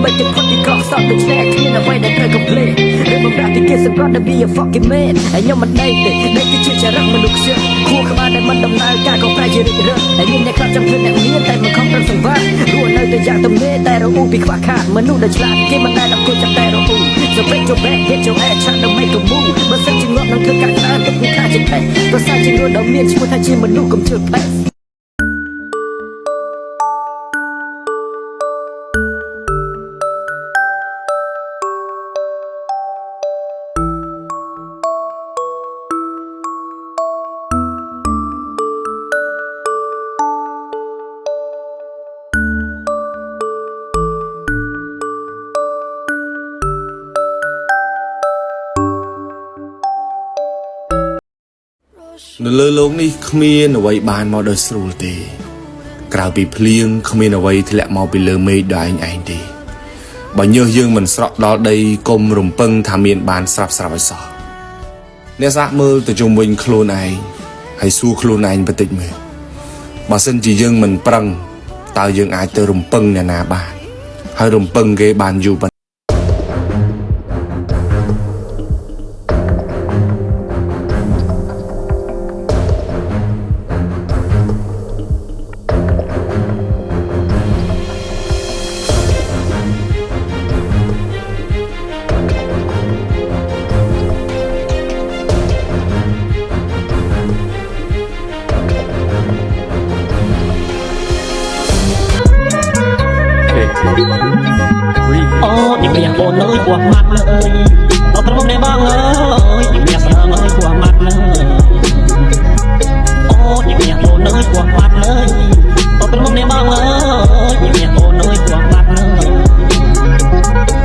មិនទៅផុតពីក្រសត់ដូចតែគ្មានអ្វីដែលត្រូវកំភ្លេចឬបំរាស់ពីគេសម្រាប់តែ be a fucking man ហើយខ្ញុំមិនដេកទេដេកគឺជាចរិតមនុស្សខ្ជិលខួរក្បាលដែលមិនដំណើរការក៏ប្រែជារិចរឹលហើយមានអ្នកខ្លះចង់ធ្វើអ្នកមានតែមិនខំប្រឹងសង្វាក់រស់នៅតែយ៉ាងទំនេរតែរអ៊ូពីខ្វះខាតមនុស្សដែលឆ្លាតគេមិនដែលអង្គុយចាប់តែរអ៊ូ So break your back get your ass trying to make a move បើសិនជាងាប់នឹងធ្វើការឆ្លើយទុកពីថាជាផេះប្រសិនជារស់ដល់មានឈ្មោះថាជាមនុស្សកុំជឿផេះនៅលើលោកនេះគ្មានអ្វីបានមកដោយស្រួលទេក្រៅពីភ្លៀងគ្មានអ្វីធ្លាក់មកពីលើមេឃដោយឯងទេបើញើសយើងមិនស្រក់ដល់ដីកុំរំពឹងថាមានបានស្រាប់ឲ្យសោះអ្នកសាកមើលទៅជុំវិញខ្លួនឯងហើយសួរខ្លួនឯងបន្តិចមើលបើសិនជាយើងមិនប្រឹងតើយើងអាចទៅរំពឹងអ្នកណាបានហើយរំពឹងគេបានយូរអូជំនះបងអើយគួរម៉ាត់លើអើយដល់ក្រុមនេះបងអើយជំនះស្នើអើយគួរម៉ាត់លើអូជំនះបងអើយគួរម៉ាត់លើដល់ក្រុមនេះបងអើយជំនះបងអើយគួរម៉ាត់លើ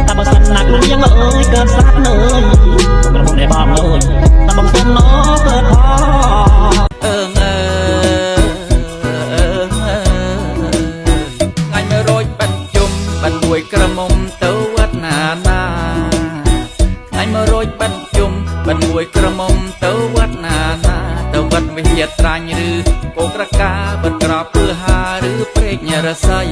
តែបើសិនណាខ្លួនយើងអើយកើតស្លាប់លើដល់ក្រុមនេះបងអើយតែបងសុំណោកើតផងមួយក្រមុំទៅវត្តណានាថ្ងៃ100បាត់ជុំបាត់មួយក្រមុំទៅវត្តណានាទៅវត្តវិហារត្រាញ់ឬគោក្រកាបាត់ក្របពើហាឬព្រែកញរស័យ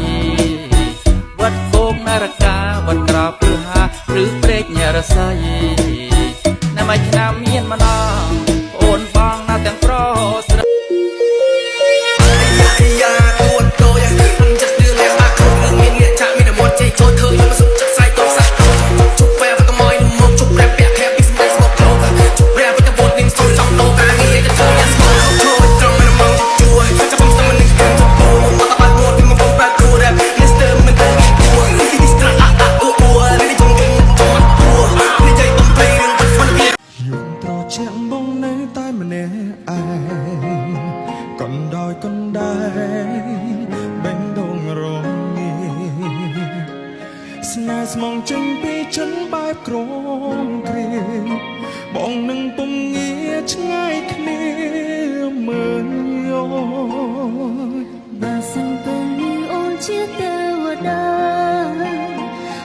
វត្តគោកនរកាបាត់ក្របពើហាឬព្រែកញរស័យណាមួយឆ្នាំមានម្ដងអូនបងណាទាំងប្រុសស្រីចូលធ្វើយកមកសុខចិត្តស្រ័យតបសាក់ជប់បែបកុំឲ្យមកជប់ប្រែពាក់ខែពីស្មោកស្មោកក្លោកជប់ប្រែទៅវត្តនេះសុំចំដោការងារទៅធ្វើយ៉ាងស្មោកចូលត្រង់មិនមកជួយចាប់បំស្ទើមិនគិតទៅពោមកបាត់មកពីមកប្រែគូរ៉ាប់នេះស្ទើមិនទៅពីពួរនេះស្ត្រាអូនេះជុំជុំទៅមកពួរនេះใจបំពេញរឿងបាត់ស្មាត់វាយំត្រជាក់បងនៅតែម្នាក់ឯងកុំដោយកុំដែរបេងដងរងស្នេហ៍ស្មងចេញពីចិត្តបែបក្រមគ្រាបងនឹងពុំងារឆ្ងាយគ្នា